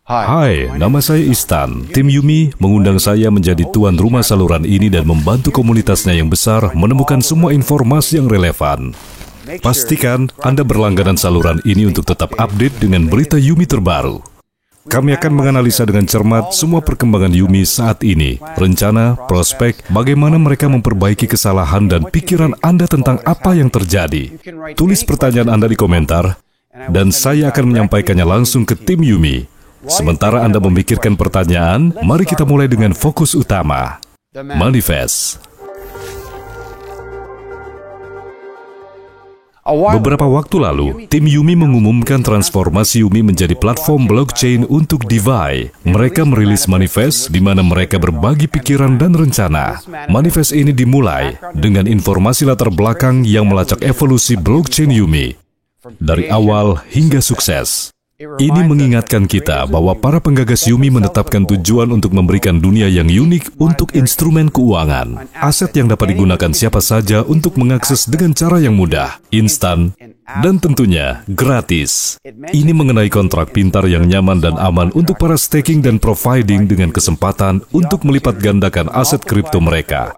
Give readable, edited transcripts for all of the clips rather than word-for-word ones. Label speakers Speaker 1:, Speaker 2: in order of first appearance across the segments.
Speaker 1: Hai, nama saya Istan. Tim Yumi mengundang saya menjadi tuan rumah saluran ini dan membantu komunitasnya yang besar menemukan semua informasi yang relevan. Pastikan Anda berlangganan saluran ini untuk tetap update dengan berita Yumi terbaru. Kami akan menganalisa dengan cermat semua perkembangan Yumi saat ini, rencana, prospek, bagaimana mereka memperbaiki kesalahan dan pikiran Anda tentang apa yang terjadi. Tulis pertanyaan Anda di komentar, dan saya akan menyampaikannya langsung ke tim Yumi. Sementara Anda memikirkan pertanyaan, mari kita mulai dengan fokus utama. Manifest. Beberapa waktu lalu, tim Yumi mengumumkan transformasi Yumi menjadi platform blockchain untuk DeFi. Mereka merilis manifest di mana mereka berbagi pikiran dan rencana. Manifest ini dimulai dengan informasi latar belakang yang melacak evolusi blockchain Yumi dari awal hingga sukses. Ini mengingatkan kita bahwa para penggagas Yumi menetapkan tujuan untuk memberikan dunia yang unik untuk instrumen keuangan, aset yang dapat digunakan siapa saja untuk mengakses dengan cara yang mudah, instan, dan tentunya gratis. Ini mengenai kontrak pintar yang nyaman dan aman untuk para staking dan providing dengan kesempatan untuk melipat gandakan aset kripto mereka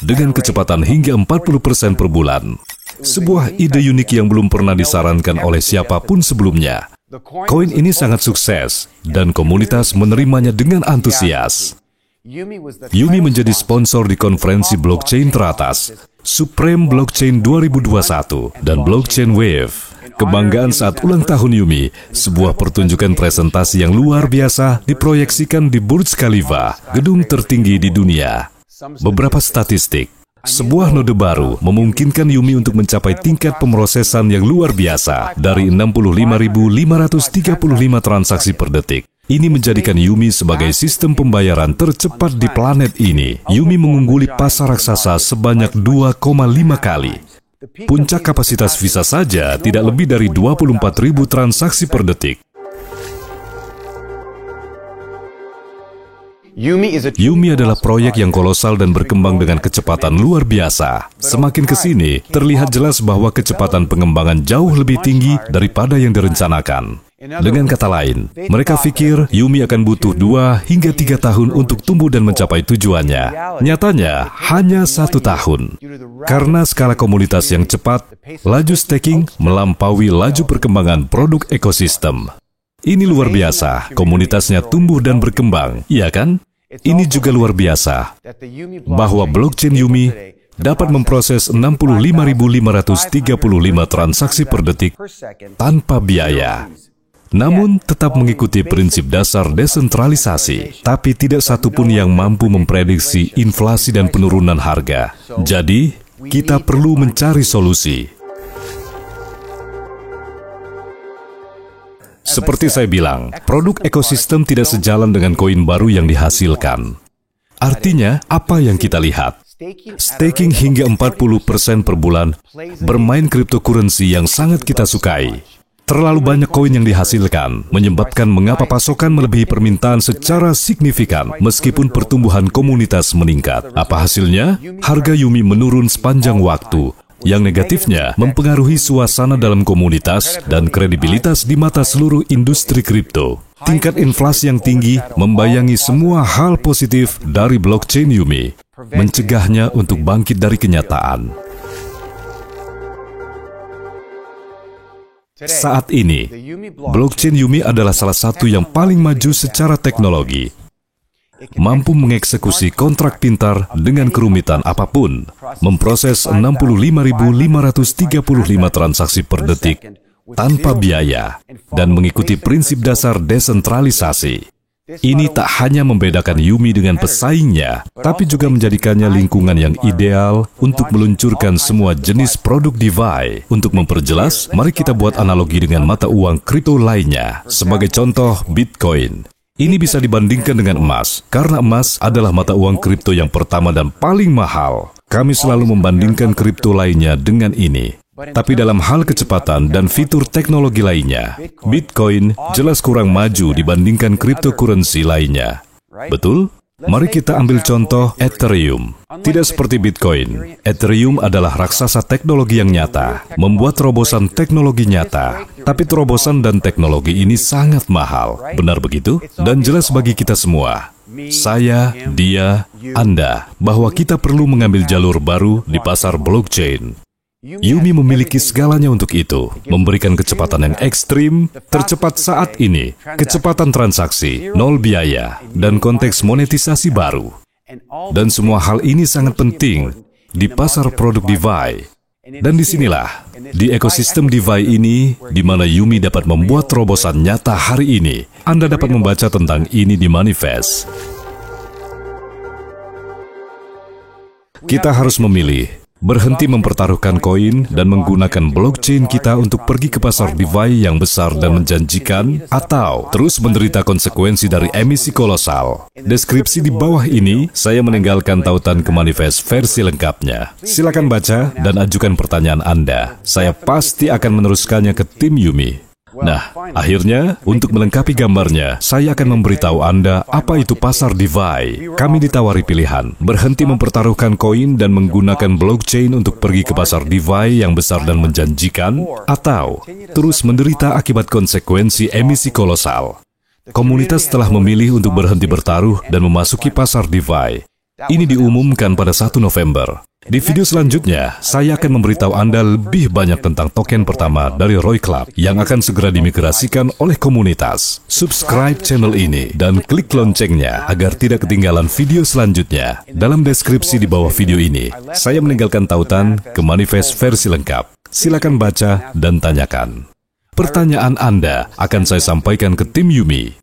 Speaker 1: dengan kecepatan hingga 40% per bulan. Sebuah ide unik yang belum pernah disarankan oleh siapapun sebelumnya. Koin ini sangat sukses, dan komunitas menerimanya dengan antusias. Yumi menjadi sponsor di konferensi blockchain teratas, Supreme Blockchain 2021, dan Blockchain Wave. Kebanggaan saat ulang tahun Yumi, sebuah pertunjukan presentasi yang luar biasa diproyeksikan di Burj Khalifa, gedung tertinggi di dunia. Beberapa statistik. Sebuah node baru memungkinkan Yumi untuk mencapai tingkat pemrosesan yang luar biasa dari 65.535 transaksi per detik. Ini menjadikan Yumi sebagai sistem pembayaran tercepat di planet ini. Yumi mengungguli pasar raksasa sebanyak 2,5 kali. Puncak kapasitas Visa saja tidak lebih dari 24.000 transaksi per detik. Yumi adalah proyek yang kolosal dan berkembang dengan kecepatan luar biasa. Semakin ke sini, terlihat jelas bahwa kecepatan pengembangan jauh lebih tinggi daripada yang direncanakan. Dengan kata lain, mereka pikir Yumi akan butuh 2 hingga 3 tahun untuk tumbuh dan mencapai tujuannya. Nyatanya, hanya 1 tahun. Karena skala komunitas yang cepat, laju staking melampaui laju perkembangan produk ekosistem. Ini luar biasa, komunitasnya tumbuh dan berkembang, iya kan? Ini juga luar biasa, bahwa blockchain Yumi dapat memproses 65.535 transaksi per detik tanpa biaya. Namun tetap mengikuti prinsip dasar desentralisasi, tapi tidak satupun yang mampu memprediksi inflasi dan penurunan harga. Jadi, kita perlu mencari solusi. Seperti saya bilang, produk ekosistem tidak sejalan dengan koin baru yang dihasilkan. Artinya, apa yang kita lihat? Staking hingga 40% per bulan, bermain cryptocurrency yang sangat kita sukai. Terlalu banyak koin yang dihasilkan, menyebabkan mengapa pasokan melebihi permintaan secara signifikan, meskipun pertumbuhan komunitas meningkat. Apa hasilnya? Harga Yumi menurun sepanjang waktu. Yang negatifnya mempengaruhi suasana dalam komunitas dan kredibilitas di mata seluruh industri kripto. Tingkat inflasi yang tinggi membayangi semua hal positif dari blockchain Yumi, mencegahnya untuk bangkit dari kenyataan. Saat ini, blockchain Yumi adalah salah satu yang paling maju secara teknologi. Mampu mengeksekusi kontrak pintar dengan kerumitan apapun, memproses 65.535 transaksi per detik tanpa biaya, dan mengikuti prinsip dasar desentralisasi. Ini tak hanya membedakan Yumi dengan pesaingnya, tapi juga menjadikannya lingkungan yang ideal untuk meluncurkan semua jenis produk DeFi. Untuk memperjelas, mari kita buat analogi dengan mata uang kripto lainnya. Sebagai contoh, Bitcoin. Ini bisa dibandingkan dengan emas, karena emas adalah mata uang kripto yang pertama dan paling mahal. Kami selalu membandingkan kripto lainnya dengan ini. Tapi dalam hal kecepatan dan fitur teknologi lainnya, Bitcoin jelas kurang maju dibandingkan cryptocurrency lainnya. Betul? Mari kita ambil contoh Ethereum. Tidak seperti Bitcoin, Ethereum adalah raksasa teknologi yang nyata, membuat terobosan teknologi nyata. Tapi terobosan dan teknologi ini sangat mahal. Benar begitu? Dan jelas bagi kita semua, saya, dia, Anda, bahwa kita perlu mengambil jalur baru di pasar blockchain. Yumi memiliki segalanya untuk itu, memberikan kecepatan yang ekstrim, tercepat saat ini, kecepatan transaksi, nol biaya, dan konteks monetisasi baru. Dan semua hal ini sangat penting di pasar produk DeFi. Dan disinilah, di ekosistem DeFi ini, di mana Yumi dapat membuat terobosan nyata hari ini, Anda dapat membaca tentang ini di manifest. Kita harus memilih, berhenti mempertaruhkan koin dan menggunakan blockchain kita untuk pergi ke pasar DeFi yang besar dan menjanjikan, atau terus menderita konsekuensi dari emisi kolosal. Deskripsi di bawah ini, saya meninggalkan tautan ke manifest versi lengkapnya. Silakan baca dan ajukan pertanyaan Anda. Saya pasti akan meneruskannya ke tim Yumi. Nah, akhirnya, untuk melengkapi gambarnya, saya akan memberitahu Anda apa itu pasar DeFi. Kami ditawari pilihan, berhenti mempertaruhkan koin dan menggunakan blockchain untuk pergi ke pasar DeFi yang besar dan menjanjikan, atau terus menderita akibat konsekuensi emisi kolosal. Komunitas telah memilih untuk berhenti bertaruh dan memasuki pasar DeFi. Ini diumumkan pada 1 November. Di video selanjutnya, saya akan memberitahu Anda lebih banyak tentang token pertama dari Roi Club yang akan segera dimigrasikan oleh komunitas. Subscribe channel ini dan klik loncengnya agar tidak ketinggalan video selanjutnya. Dalam deskripsi di bawah video ini, saya meninggalkan tautan ke manifest versi lengkap. Silakan baca dan tanyakan. Pertanyaan Anda akan saya sampaikan ke tim Yumi.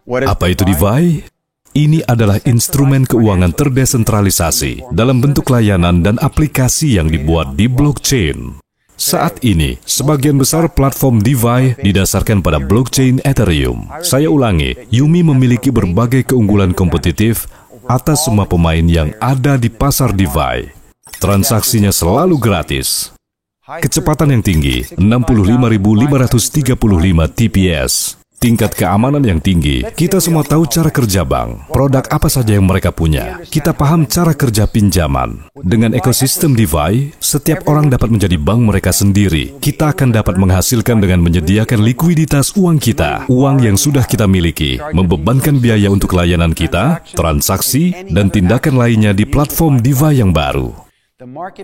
Speaker 1: Apa itu DeFi? Ini adalah instrumen keuangan terdesentralisasi dalam bentuk layanan dan aplikasi yang dibuat di blockchain. Saat ini, sebagian besar platform DeFi didasarkan pada blockchain Ethereum. Saya ulangi, Yumi memiliki berbagai keunggulan kompetitif atas semua pemain yang ada di pasar DeFi. Transaksinya selalu gratis. Kecepatan yang tinggi, 65.535 TPS. Tingkat keamanan yang tinggi. Kita semua tahu cara kerja bank, produk apa saja yang mereka punya. Kita paham cara kerja pinjaman. Dengan ekosistem DeFi, setiap orang dapat menjadi bank mereka sendiri. Kita akan dapat menghasilkan dengan menyediakan likuiditas uang kita, uang yang sudah kita miliki, membebankan biaya untuk layanan kita, transaksi, dan tindakan lainnya di platform DeFi yang baru.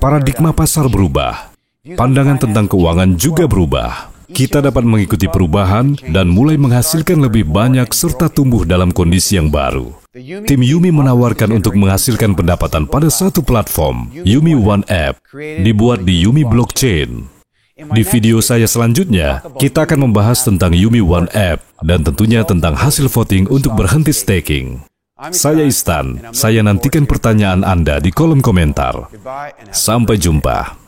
Speaker 1: Paradigma pasar berubah. Pandangan tentang keuangan juga berubah. Kita dapat mengikuti perubahan dan mulai menghasilkan lebih banyak serta tumbuh dalam kondisi yang baru. Tim Yumi menawarkan untuk menghasilkan pendapatan pada satu platform, Yumi One App, dibuat di Yumi Blockchain. Di video saya selanjutnya, kita akan membahas tentang Yumi One App dan tentunya tentang hasil voting untuk berhenti staking. Saya Istan, saya nantikan pertanyaan Anda di kolom komentar. Sampai jumpa.